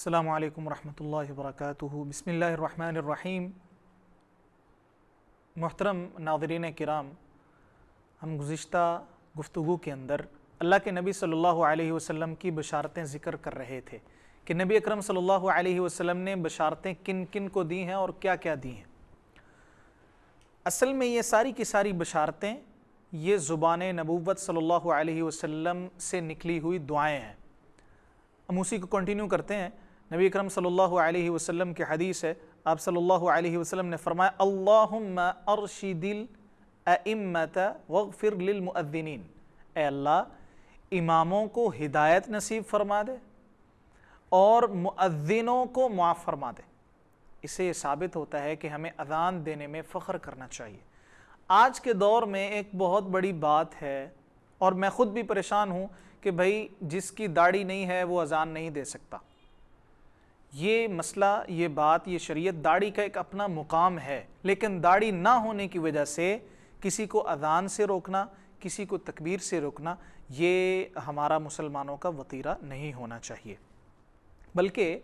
السلام علیکم ورحمۃ اللہ وبرکاتہ۔ بسم اللہ الرحمن الرحیم۔ محترم ناظرین کرام، ہم گزشتہ گفتگو کے اندر اللہ کے نبی صلی اللہ علیہ وسلم کی بشارتیں ذکر کر رہے تھے کہ نبی اکرم صلی اللہ علیہ وسلم نے بشارتیں کن کن کو دی ہیں اور کیا کیا دی ہیں۔ اصل میں یہ ساری کی ساری بشارتیں یہ زبان نبوت صلی اللہ علیہ وسلم سے نکلی ہوئی دعائیں ہیں۔ ہم اسی کو کنٹینیو کرتے ہیں۔ نبی اکرم صلی اللہ علیہ وسلم کی حدیث ہے، آپ صلی اللہ علیہ وسلم نے فرمایا اللہم ارشد الائمۃ واغفر للمؤذنین، اے اللہ اماموں کو ہدایت نصیب فرما دے اور مؤذنوں کو معاف فرما دے۔ اس سے یہ ثابت ہوتا ہے کہ ہمیں اذان دینے میں فخر کرنا چاہیے۔ آج کے دور میں ایک بہت بڑی بات ہے، اور میں خود بھی پریشان ہوں کہ بھائی جس کی داڑھی نہیں ہے وہ اذان نہیں دے سکتا۔ یہ مسئلہ، یہ بات، یہ شریعت، داڑھی کا ایک اپنا مقام ہے، لیکن داڑھی نہ ہونے کی وجہ سے کسی کو اذان سے روکنا، کسی کو تکبیر سے روکنا، یہ ہمارا مسلمانوں کا وتیرہ نہیں ہونا چاہیے۔ بلکہ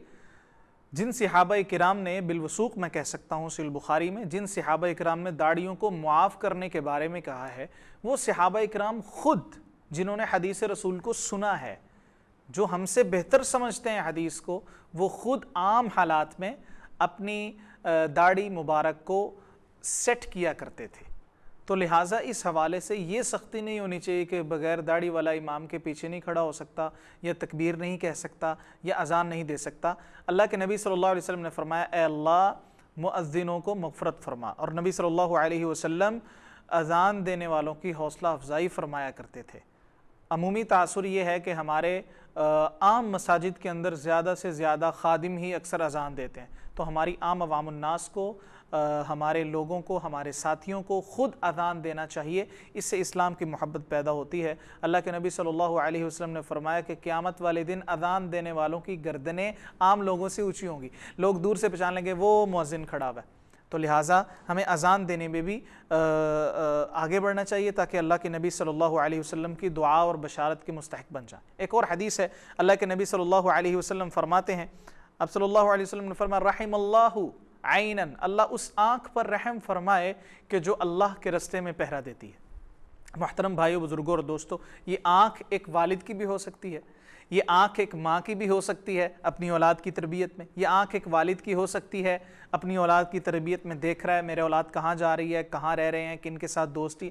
جن صحابہ کرام نے، بالوثوق میں کہہ سکتا ہوں صحیح بخاری میں، جن صحابہ کرام نے داڑھیوں کو معاف کرنے کے بارے میں کہا ہے، وہ صحابہ کرام خود جنہوں نے حدیث رسول کو سنا ہے، جو ہم سے بہتر سمجھتے ہیں حدیث کو، وہ خود عام حالات میں اپنی داڑھی مبارک کو سیٹ کیا کرتے تھے۔ تو لہٰذا اس حوالے سے یہ سختی نہیں ہونی چاہیے کہ بغیر داڑھی والا امام کے پیچھے نہیں کھڑا ہو سکتا، یا تکبیر نہیں کہہ سکتا، یا اذان نہیں دے سکتا۔ اللہ کے نبی صلی اللہ علیہ وسلم نے فرمایا اے اللہ مؤذنوں کو مغفرت فرما، اور نبی صلی اللہ علیہ وسلم اذان دینے والوں کی حوصلہ افزائی فرمایا کرتے تھے۔ عمومی تاثر یہ ہے کہ ہمارے عام مساجد کے اندر زیادہ سے زیادہ خادم ہی اکثر اذان دیتے ہیں، تو ہماری عام عوام الناس کو، ہمارے لوگوں کو، ہمارے ساتھیوں کو خود اذان دینا چاہیے۔ اس سے اسلام کی محبت پیدا ہوتی ہے۔ اللہ کے نبی صلی اللہ علیہ وسلم نے فرمایا کہ قیامت والے دن اذان دینے والوں کی گردنیں عام لوگوں سے اونچی ہوں گی، لوگ دور سے پہچان لیں گے وہ مؤذن کھڑا ہوا ہے۔ تو لہٰذا ہمیں اذان دینے میں بھی آگے بڑھنا چاہیے تاکہ اللہ کے نبی صلی اللہ علیہ وسلم کی دعا اور بشارت کے مستحق بن جائیں۔ ایک اور حدیث ہے، اللہ کے نبی صلی اللہ علیہ وسلم فرماتے ہیں، اب صلی اللہ علیہ وسلم نے فرمایا رحم اللہ عینن، اللہ اس آنکھ پر رحم فرمائے کہ جو اللہ کے رستے میں پہرا دیتی ہے۔ محترم بھائیو، بزرگوں اور دوستو، یہ آنکھ ایک والد کی بھی ہو سکتی ہے، یہ آنکھ ایک ماں کی بھی ہو سکتی ہے اپنی اولاد کی تربیت میں، یہ آنکھ ایک والد کی ہو سکتی ہے اپنی اولاد کی تربیت میں، دیکھ رہا ہے میرے اولاد کہاں جا رہی ہے، کہاں رہ رہے ہیں، کن کے ساتھ دوستی،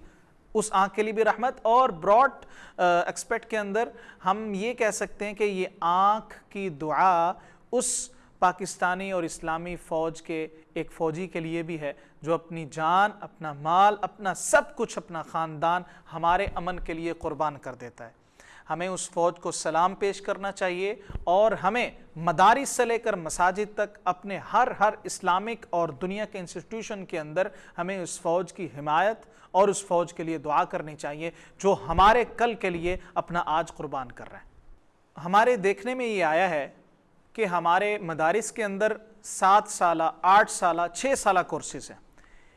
اس آنکھ کے لیے بھی رحمت۔ اور براڈ ایکسپیکٹ کے اندر ہم یہ کہہ سکتے ہیں کہ یہ آنکھ کی دعا اس پاکستانی اور اسلامی فوج کے ایک فوجی کے لیے بھی ہے جو اپنی جان، اپنا مال، اپنا سب کچھ، اپنا خاندان ہمارے امن کے لیے قربان کر دیتا ہے۔ ہمیں اس فوج کو سلام پیش کرنا چاہیے، اور ہمیں مدارس سے لے کر مساجد تک اپنے ہر اسلامک اور دنیا کے انسٹیٹیوشن کے اندر ہمیں اس فوج کی حمایت اور اس فوج کے لیے دعا کرنی چاہیے جو ہمارے کل کے لیے اپنا آج قربان کر رہے ہیں۔ ہمارے دیکھنے میں یہ آیا ہے کہ ہمارے مدارس کے اندر 7 سالہ، 8 سالہ، 6 سالہ کورسز ہیں۔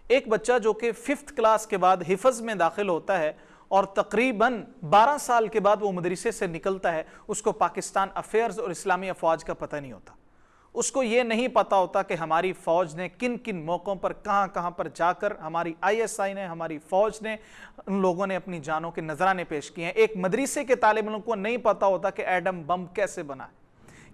ایک بچہ جو کہ 5th کلاس کے بعد حفظ میں داخل ہوتا ہے اور تقریباً 12 سال کے بعد وہ مدرسے سے نکلتا ہے، اس کو پاکستان افیئرز اور اسلامی افواج کا پتہ نہیں ہوتا۔ اس کو یہ نہیں پتہ ہوتا کہ ہماری فوج نے کن کن موقعوں پر کہاں کہاں پر جا کر، ہماری ISI نے، ہماری فوج نے، ان لوگوں نے اپنی جانوں کے نذرانے پیش کیے ہیں۔ ایک مدرسے کے طالب علم کو نہیں پتہ ہوتا کہ ایٹم بم کیسے بنا ہے،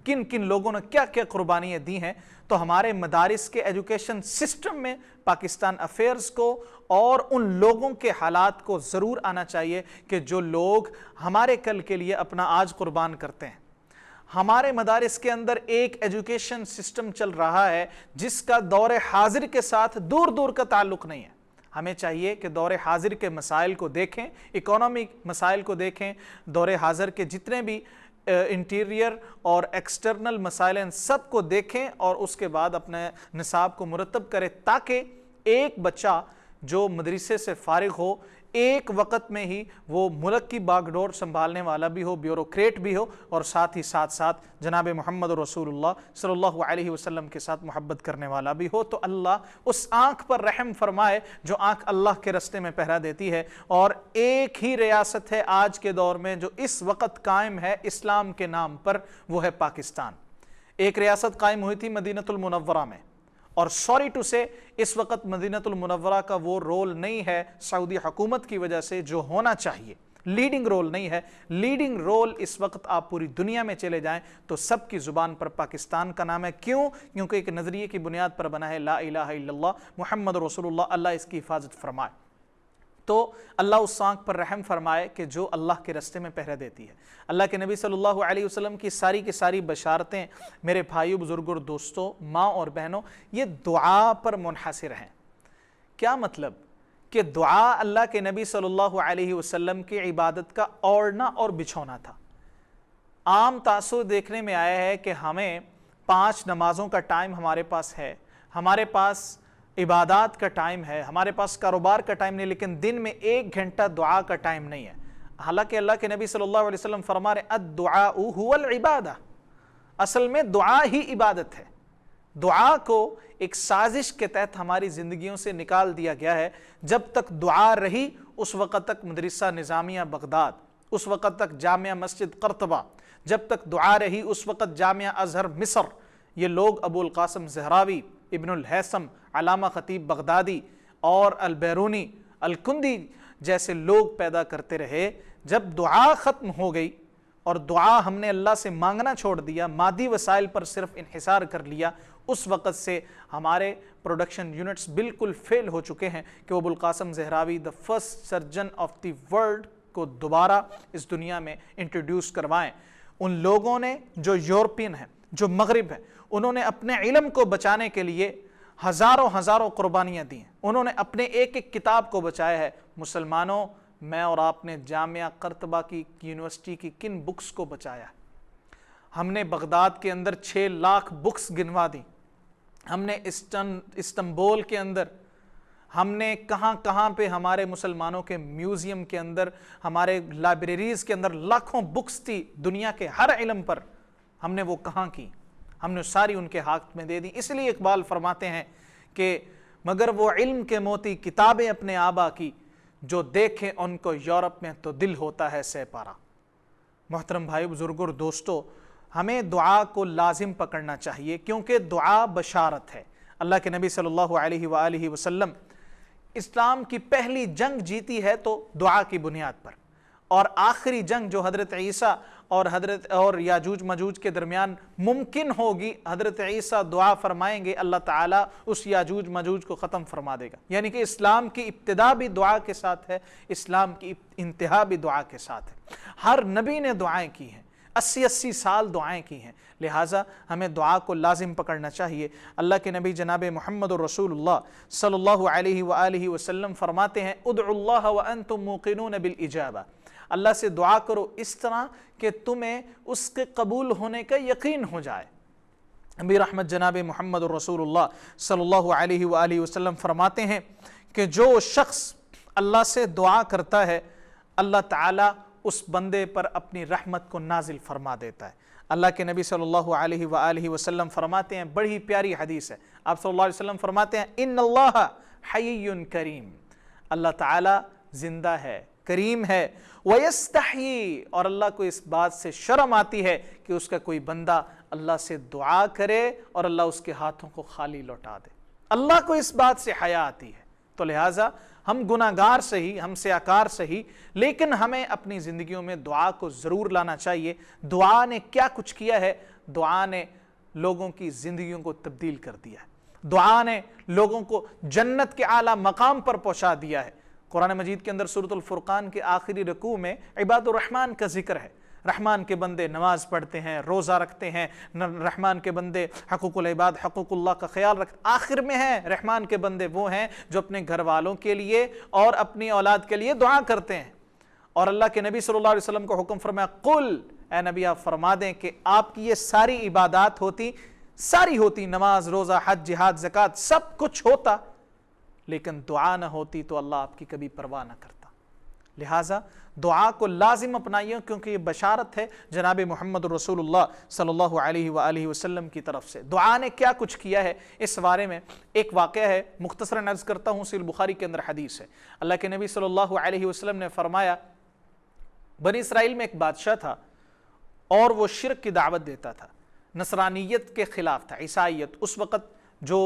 کن کن لوگوں نے کیا کیا قربانیاں دی ہیں۔ تو ہمارے مدارس کے ایجوکیشن سسٹم میں پاکستان افیئرز کو اور ان لوگوں کے حالات کو ضرور آنا چاہیے کہ جو لوگ ہمارے کل کے لیے اپنا آج قربان کرتے ہیں۔ ہمارے مدارس کے اندر ایک ایجوکیشن سسٹم چل رہا ہے جس کا دور حاضر کے ساتھ دور دور کا تعلق نہیں ہے۔ ہمیں چاہیے کہ دور حاضر کے مسائل کو دیکھیں، اکانومک مسائل کو دیکھیں، دور حاضر کے جتنے بھی انٹیریئر اور ایکسٹرنل مسائل ہیں سب کو دیکھیں، اور اس کے بعد اپنے نصاب کو مرتب کریں تاکہ ایک بچہ جو مدرسے سے فارغ ہو ایک وقت میں ہی وہ ملک کی باغ ڈور سنبھالنے والا بھی ہو، بیوروکریٹ بھی ہو، اور ساتھ ہی ساتھ جناب محمد رسول اللہ صلی اللہ علیہ وسلم کے ساتھ محبت کرنے والا بھی ہو۔ تو اللہ اس آنکھ پر رحم فرمائے جو آنکھ اللہ کے رستے میں پہرا دیتی ہے۔ اور ایک ہی ریاست ہے آج کے دور میں جو اس وقت قائم ہے اسلام کے نام پر، وہ ہے پاکستان۔ ایک ریاست قائم ہوئی تھی مدینۃ المنورہ میں، اور سوری ٹو سے اس وقت مدینۃ المنورہ کا وہ رول نہیں ہے سعودی حکومت کی وجہ سے جو ہونا چاہیے، لیڈنگ رول نہیں ہے۔ لیڈنگ رول اس وقت آپ پوری دنیا میں چلے جائیں تو سب کی زبان پر پاکستان کا نام ہے۔ کیوں؟ کیونکہ ایک نظریے کی بنیاد پر بنا ہے، لا الہ الا اللہ محمد رسول اللہ، اللہ اس کی حفاظت فرمائے۔ تو اللہ اس آنکھ پر رحم فرمائے کہ جو اللہ کے رستے میں پہرا دیتی ہے۔ اللہ کے نبی صلی اللہ علیہ وسلم کی ساری کی ساری بشارتیں میرے بھائیوں، بزرگوں، دوستوں، ماں اور بہنوں، یہ دعا پر منحصر ہیں۔ کیا مطلب؟ کہ دعا اللہ کے نبی صلی اللہ علیہ وسلم کی عبادت کا اوڑھنا اور بچھونا تھا۔ عام تاثر دیکھنے میں آیا ہے کہ ہمیں 5 نمازوں کا ٹائم ہمارے پاس ہے، ہمارے پاس عبادات کا ٹائم ہے، ہمارے پاس کاروبار کا ٹائم نہیں، لیکن دن میں 1 گھنٹہ دعا کا ٹائم نہیں ہے۔ حالانکہ اللہ کے نبی صلی اللہ علیہ وسلم فرما رہے ہیں الدعاء هو العبادہ، اصل میں دعا ہی عبادت ہے۔ دعا کو ایک سازش کے تحت ہماری زندگیوں سے نکال دیا گیا ہے۔ جب تک دعا رہی اس وقت تک مدرسہ نظامیہ بغداد، اس وقت تک جامعہ مسجد قرطبہ، جب تک دعا رہی اس وقت جامعہ ازہر مصر، یہ لوگ ابو القاسم زہراوی، ابن الہیثم، علامہ خطیب بغدادی اور البیرونی، الکندی جیسے لوگ پیدا کرتے رہے۔ جب دعا ختم ہو گئی اور دعا ہم نے اللہ سے مانگنا چھوڑ دیا، مادی وسائل پر صرف انحصار کر لیا، اس وقت سے ہمارے پروڈکشن یونٹس بالکل فیل ہو چکے ہیں کہ ابو القاسم زہراوی the first surgeon of the world کو دوبارہ اس دنیا میں انٹروڈیوس کروائیں۔ ان لوگوں نے جو یورپین ہیں، جو مغرب ہیں، انہوں نے اپنے علم کو بچانے کے لیے ہزاروں قربانیاں دی ہیں، انہوں نے اپنے ایک ایک کتاب کو بچایا ہے۔ مسلمانوں، میں اور آپ نے جامعہ قرطبہ کی یونیورسٹی کی کن بکس کو بچایا ہے؟ ہم نے بغداد کے اندر 6 لاکھ بکس گنوا دی، ہم نے استنبول کے اندر، ہم نے کہاں کہاں پہ ہمارے مسلمانوں کے میوزیم کے اندر، ہمارے لائبریریز کے اندر لاکھوں بکس تھی دنیا کے ہر علم پر، ہم نے وہ کہاں کی؟ ہم نے ساری ان کے ہاتھ میں دے دی۔ اس لیے اقبال فرماتے ہیں کہ مگر وہ علم کے موتی کتابیں اپنے آبا کی، جو دیکھیں ان کو یورپ میں تو دل ہوتا ہے سہ پارا۔ محترم بھائی، بزرگوں اور دوستوں، ہمیں دعا کو لازم پکڑنا چاہیے، کیونکہ دعا بشارت ہے۔ اللہ کے نبی صلی اللہ علیہ وآلہ وسلم اسلام کی پہلی جنگ جیتی ہے تو دعا کی بنیاد پر، اور آخری جنگ جو حضرت عیسیٰ اور یاجوج ماجوج کے درمیان ممکن ہوگی، حضرت عیسیٰ دعا فرمائیں گے، اللہ تعالیٰ اس یاجوج ماجوج کو ختم فرما دے گا۔ یعنی کہ اسلام کی ابتدا بھی دعا کے ساتھ ہے، اسلام کی انتہا بھی دعا کے ساتھ ہے۔ ہر نبی نے دعائیں کی ہیں، 80 سال دعائیں کی ہیں، لہٰذا ہمیں دعا کو لازم پکڑنا چاہیے۔ اللہ کے نبی جناب محمد رسول اللہ صلی اللہ علیہ وآلہ وسلم فرماتے ہیں ادعوا اللہ وانتم موقنون بالاجابہ، اللہ سے دعا کرو اس طرح کہ تمہیں اس کے قبول ہونے کا یقین ہو جائے۔ نبی رحمت جناب محمد رسول اللہ صلی اللہ علیہ وآلہ وسلم فرماتے ہیں کہ جو شخص اللہ سے دعا کرتا ہے، اللہ تعالیٰ اس بندے پر اپنی رحمت کو نازل فرما دیتا ہے۔ اللہ کے نبی صلی اللہ علیہ وآلہ وسلم فرماتے ہیں، بڑی پیاری حدیث ہے، آپ صلی اللہ علیہ وسلم فرماتے ہیں ان اللہ حی کریم، اللہ تعالیٰ زندہ ہے، کریم ہے، وَيَسْتَحْيِي، اور اللہ کو اس بات سے شرم آتی ہے کہ اس کا کوئی بندہ اللہ سے دعا کرے اور اللہ اس کے ہاتھوں کو خالی لوٹا دے۔ اللہ کو اس بات سے حیا آتی ہے۔ تو لہٰذا ہم گناہگار سہی، ہم سیاکار سہی، لیکن ہمیں اپنی زندگیوں میں دعا کو ضرور لانا چاہیے۔ دعا نے کیا کچھ کیا ہے؟ دعا نے لوگوں کی زندگیوں کو تبدیل کر دیا ہے، دعا نے لوگوں کو جنت کے اعلیٰ مقام پر پہنچا دیا ہے۔ قرآن مجید کے اندر سورۃ الفرقان کے آخری رکوع میں عباد الرحمن کا ذکر ہے۔ رحمان کے بندے نماز پڑھتے ہیں، روزہ رکھتے ہیں، رحمان کے بندے حقوق العباد، حقوق اللہ کا خیال رکھتے ہیں۔ آخر میں ہیں رحمان کے بندے وہ ہیں جو اپنے گھر والوں کے لیے اور اپنی اولاد کے لیے دعا کرتے ہیں۔ اور اللہ کے نبی صلی اللہ علیہ وسلم کو حکم فرمایا قل، اے نبی آپ فرما دیں کہ آپ کی یہ ساری عبادات ہوتی، نماز، روزہ، حج، جہاد، زکوٰۃ، سب کچھ ہوتا، لیکن دعا نہ ہوتی تو اللہ آپ کی کبھی پرواہ نہ کرتا۔ لہٰذا دعا کو لازم اپنائیے، کیونکہ یہ بشارت ہے جناب محمد رسول اللہ صلی اللہ علیہ وآلہ وسلم کی طرف سے۔ دعا نے کیا کچھ کیا ہے اس بارے میں ایک واقعہ ہے، مختصراً عرض کرتا ہوں، صحیح بخاری کے اندر حدیث ہے۔ اللہ کے نبی صلی اللہ علیہ وسلم نے فرمایا بنی اسرائیل میں ایک بادشاہ تھا اور وہ شرک کی دعوت دیتا تھا۔ نصرانیت کے خلاف تھا، عیسائیت، اس وقت جو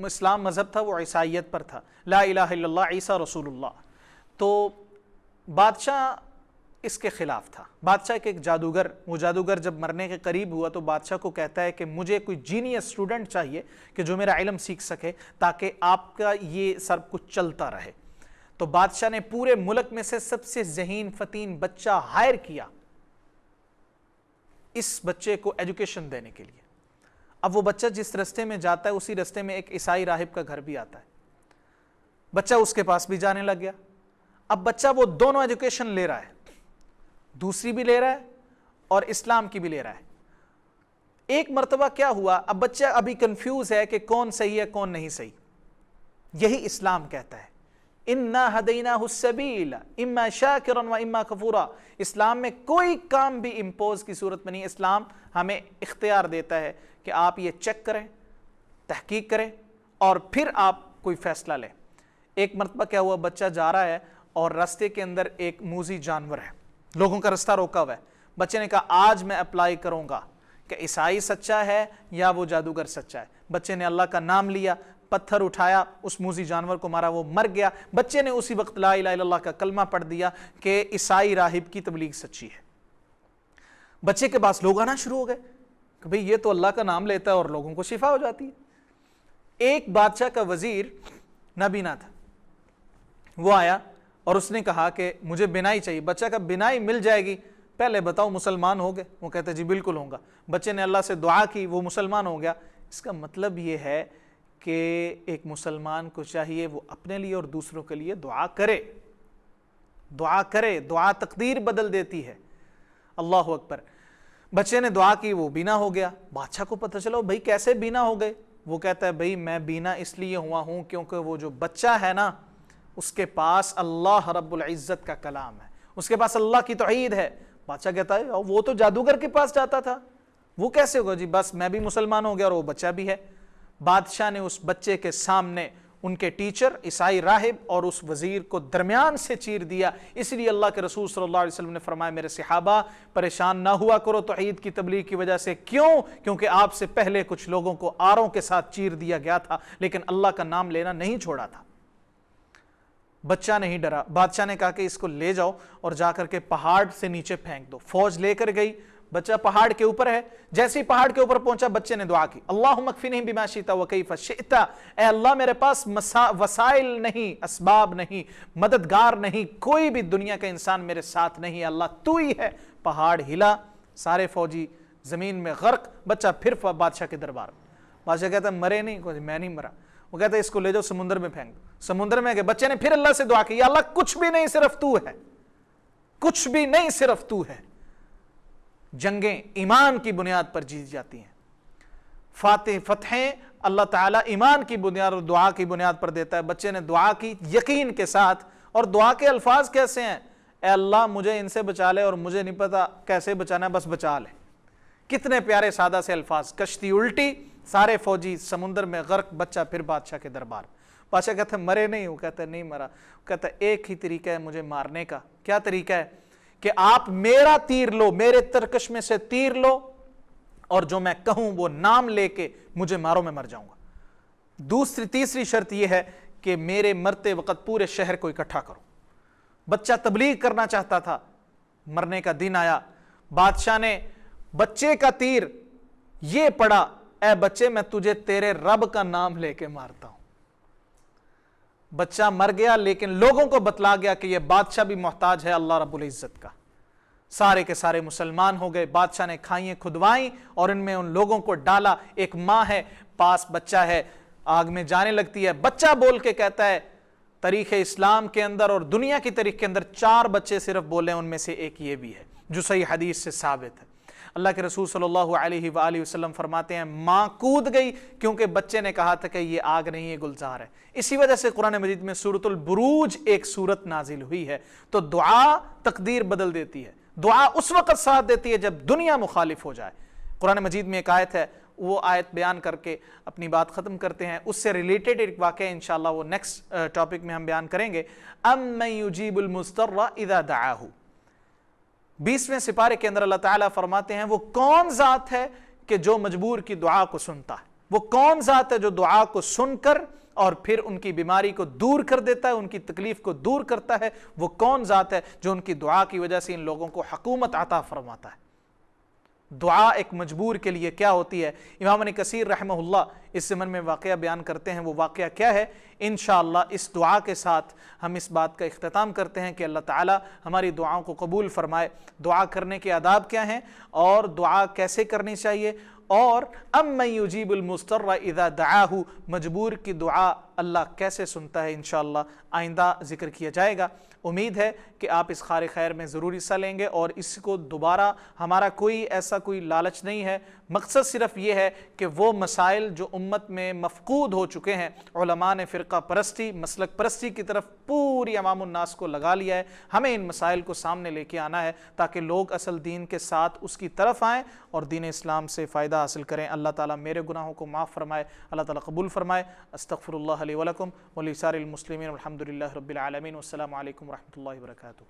اسلام مذہب تھا وہ عیسائیت پر تھا، لا الہ الا اللہ عیسیٰ رسول اللہ۔ تو بادشاہ اس کے خلاف تھا۔ بادشاہ کے ایک جادوگر، وہ جادوگر جب مرنے کے قریب ہوا تو بادشاہ کو کہتا ہے کہ مجھے کوئی جینیس اسٹوڈنٹ چاہیے کہ جو میرا علم سیکھ سکے تاکہ آپ کا یہ سب کچھ چلتا رہے۔ تو بادشاہ نے پورے ملک میں سے سب سے ذہین فتین بچہ ہائر کیا اس بچے کو ایجوکیشن دینے کے لیے۔ اب وہ بچہ جس رستے میں جاتا ہے اسی رستے میں ایک عیسائی راہب کا گھر بھی آتا ہے، بچہ اس کے پاس بھی جانے لگ گیا۔ اب بچہ وہ دونوں ایجوکیشن لے رہا ہے، دوسری بھی لے رہا ہے اور اسلام کی بھی لے رہا ہے۔ ایک مرتبہ کیا ہوا، اب بچہ ابھی کنفیوز ہے کہ کون صحیح ہے کون نہیں صحیح۔ یہی اسلام کہتا ہے، اِنَّا هَدَيْنَاهُ السَّبِيلَ إِمَّا شَاكِرًا وَإِمَّا كَفُورًا۔ اسلام میں کوئی کام بھی امپوز کی صورت میں نہیں، اسلام ہمیں اختیار دیتا ہے کہ آپ یہ چیک کریں، تحقیق کریں اور پھر آپ کوئی فیصلہ لیں۔ ایک مرتبہ کیا ہوا، بچہ جا رہا ہے اور راستے کے اندر ایک موذی جانور ہے، لوگوں کا رستہ روکا ہوا ہے۔ بچے نے کہا آج میں اپلائی کروں گا کہ عیسائی سچا ہے یا وہ جادوگر سچا ہے۔ بچے نے اللہ کا نام لیا، پتھر اٹھایا، اس موذی جانور کو مارا، وہ مر گیا۔ بچے نے اسی وقت لا الہ الا اللہ کا کلمہ پڑھ دیا کہ عیسائی راہب کی تبلیغ سچی ہے۔ بچے کے پاس لوگ آنا شروع ہو گئے کہ بھئی یہ تو اللہ کا نام لیتا ہے اور لوگوں کو شفا ہو جاتی ہے۔ ایک بادشاہ کا وزیر نابینا تھا، وہ آیا اور اس نے کہا کہ مجھے بینائی چاہیے۔ بچہ کا بینائی مل جائے گی، پہلے بتاؤ مسلمان ہو گئے؟ وہ کہتا ہے جی بالکل ہوں گا۔ بچے نے اللہ سے دعا کی، وہ مسلمان ہو گیا۔ اس کا مطلب یہ ہے کہ ایک مسلمان کو چاہیے وہ اپنے لیے اور دوسروں کے لیے دعا کرے، دعا کرے، دعا تقدیر بدل دیتی ہے۔ اللہ اکبر۔ بچے نے دعا کی، وہ بینا ہو گیا۔ بادشاہ کو پتہ چلا بھئی کیسے بینا ہو گئے؟ وہ کہتا ہے بھئی میں بینا اس لیے ہوا ہوں کیونکہ وہ جو بچہ ہے نا اس کے پاس اللہ رب العزت کا کلام ہے، اس کے پاس اللہ کی توحید ہے۔ بادشاہ کہتا ہے وہ تو جادوگر کے پاس جاتا تھا، وہ کیسے ہوگا؟ جی بس میں بھی مسلمان ہو گیا اور وہ بچہ بھی ہے۔ بادشاہ نے اس بچے کے سامنے ان کے ٹیچر عیسائی راہب اور اس وزیر کو درمیان سے چیر دیا۔ اس لیے اللہ کے رسول صلی اللہ علیہ وسلم نے فرمایا میرے صحابہ پریشان نہ ہوا کرو توحید کی تبلیغ کی وجہ سے۔ کیوں؟ کیونکہ آپ سے پہلے کچھ لوگوں کو آروں کے ساتھ چیر دیا گیا تھا لیکن اللہ کا نام لینا نہیں چھوڑا تھا۔ بچہ نہیں ڈرا۔ بادشاہ نے کہا کہ اس کو لے جاؤ اور جا کر کے پہاڑ سے نیچے پھینک دو۔ فوج لے کر گئی، بچہ پہاڑ کے اوپر ہے۔ جیسے ہی پہاڑ کے اوپر پہنچا بچے نے دعا کی، اللہم اکفنی بما شئت وکیف شئت، اے اللہ میرے پاس وسائل نہیں، اسباب نہیں، مددگار نہیں، کوئی بھی دنیا کا انسان میرے ساتھ نہیں، اللہ تو ہی ہے۔ پہاڑ ہلا، سارے فوجی زمین میں غرق۔ بچہ پھر بادشاہ کے دربار میں۔ بادشاہ کہتا ہے مرے نہیں؟ میں نہیں مرا۔ وہ کہتا ہے اس کو لے جاؤ سمندر میں پھینک دو۔ سمندر میں گئے، بچے نے پھر اللہ سے دعا کی، یا اللہ کچھ بھی نہیں صرف تو ہے، کچھ بھی نہیں صرف تو ہے۔ جنگیں ایمان کی بنیاد پر جیت جاتی ہیں، فتحیں اللہ تعالیٰ ایمان کی بنیاد اور دعا کی بنیاد پر دیتا ہے۔ بچے نے دعا کی یقین کے ساتھ، اور دعا کے الفاظ کیسے ہیں؟ اے اللہ مجھے ان سے بچا لے اور مجھے نہیں پتا کیسے بچانا ہے، بس بچا لے۔ کتنے پیارے سادہ سے الفاظ۔ کشتی الٹی، سارے فوجی سمندر میں غرق، بچہ پھر بادشاہ کے دربار۔ بادشاہ کہتا ہے مرے نہیں؟ وہ کہتا ہے نہیں مرا۔ وہ کہتا ہے ایک ہی طریقہ ہے مجھے مارنے کا۔ کیا طریقہ ہے؟ کہ آپ میرا تیر لو، میرے ترکش میں سے تیر لو اور جو میں کہوں وہ نام لے کے مجھے مارو، میں مر جاؤں گا۔ تیسری شرط یہ ہے کہ میرے مرتے وقت پورے شہر کو اکٹھا کرو۔ بچہ تبلیغ کرنا چاہتا تھا، مرنے کا دن آیا، بادشاہ نے بچے کا تیر یہ پڑا، اے بچے میں تجھے تیرے رب کا نام لے کے مارتا ہوں۔ بچہ مر گیا لیکن لوگوں کو بتلا گیا کہ یہ بادشاہ بھی محتاج ہے اللہ رب العزت کا۔ سارے کے سارے مسلمان ہو گئے۔ بادشاہ نے کھائیں کھدوائیں اور ان میں ان لوگوں کو ڈالا۔ ایک ماں ہے، پاس بچہ ہے، آگ میں جانے لگتی ہے۔ بچہ بول کے کہتا ہے تاریخ اسلام کے اندر اور دنیا کی تاریخ کے اندر 4 بچے صرف بولے، ان میں سے ایک یہ بھی ہے جو صحیح حدیث سے ثابت ہے۔ اللہ کے رسول صلی اللہ علیہ وآلہ وسلم فرماتے ہیں ماں کود گئی کیونکہ بچے نے کہا تھا کہ یہ آگ نہیں، یہ گلزار ہے۔ اسی وجہ سے قرآن مجید میں سورۃ البروج ایک سورت نازل ہوئی ہے۔ تو دعا تقدیر بدل دیتی ہے، دعا اس وقت ساتھ دیتی ہے جب دنیا مخالف ہو جائے۔ قرآن مجید میں ایک آیت ہے، وہ آیت بیان کر کے اپنی بات ختم کرتے ہیں۔ اس سے ریلیٹڈ ایک واقعہ انشاءاللہ وہ نیکسٹ ٹاپک میں ہم بیان کریں گے۔ اَمَّن يُجِيبُ الْمُضْطَرَّ إِذَا دَعَاهُ۔ 20ویں سپارے کے اندر اللہ تعالیٰ فرماتے ہیں وہ کون ذات ہے کہ جو مجبور کی دعا کو سنتا ہے؟ وہ کون ذات ہے جو دعا کو سن کر اور پھر ان کی بیماری کو دور کر دیتا ہے، ان کی تکلیف کو دور کرتا ہے؟ وہ کون ذات ہے جو ان کی دعا کی وجہ سے ان لوگوں کو حکومت عطا فرماتا ہے؟ دعا ایک مجبور کے لیے کیا ہوتی ہے؟ امام ابن کثیر رحمہ اللہ اس زمن میں واقعہ بیان کرتے ہیں۔ وہ واقعہ کیا ہے؟ انشاءاللہ اس دعا کے ساتھ ہم اس بات کا اختتام کرتے ہیں کہ اللہ تعالی ہماری دعاؤں کو قبول فرمائے۔ دعا کرنے کے آداب کیا ہیں اور دعا کیسے کرنی چاہیے، اور امن یجیب المضطر اذا دعاہ، مجبور کی دعا اللہ کیسے سنتا ہے، انشاءاللہ آئندہ ذکر کیا جائے گا۔ امید ہے کہ آپ اس خیر خیر میں ضرور حصہ لیں گے، اور اس کو دوبارہ ہمارا کوئی لالچ نہیں ہے، مقصد صرف یہ ہے کہ وہ مسائل جو امت میں مفقود ہو چکے ہیں، علماء نے فرقہ پرستی، مسلک پرستی کی طرف پوری عوام الناس کو لگا لیا ہے، ہمیں ان مسائل کو سامنے لے کے آنا ہے تاکہ لوگ اصل دین کے ساتھ اس کی طرف آئیں اور دین اسلام سے فائدہ حاصل کریں۔ اللہ تعالیٰ میرے گناہوں کو معاف فرمائے، اللہ تعالیٰ قبول فرمائے۔ استغفر اللہ لی ولکم ولسائر المسلمین، والحمد للہ رب العالمین، والسلام علیکم ورحمۃ اللہ وبرکاتہ۔